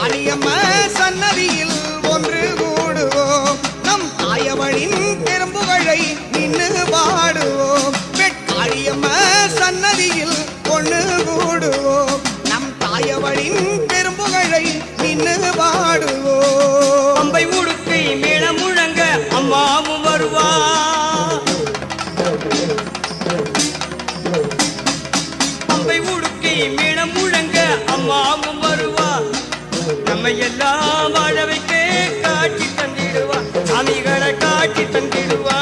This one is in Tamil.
வெட்காளியம்மா சன்னதியில் ஒன்று கூடுவோம் நம் தாயவளின் பெரும்புகழை நின்று பாடுவோம் வெட்காளியம்மா சன்னதியில் ஒன்று கூடுவோம் நம் தாயவளின் பெரும்புகழை நின்று பாடுவோம் பம்பை உடுக்கை மேளம் முழங்க அம்மாவும் வருவா பம்பை உடுக்கை மேளம் முழங்க அம்மாவும் வருவா நம்மை எல்லாம் வாழ வைக்க காட்சி தந்திடுவா சாமிகளை காட்சி தந்திடுவா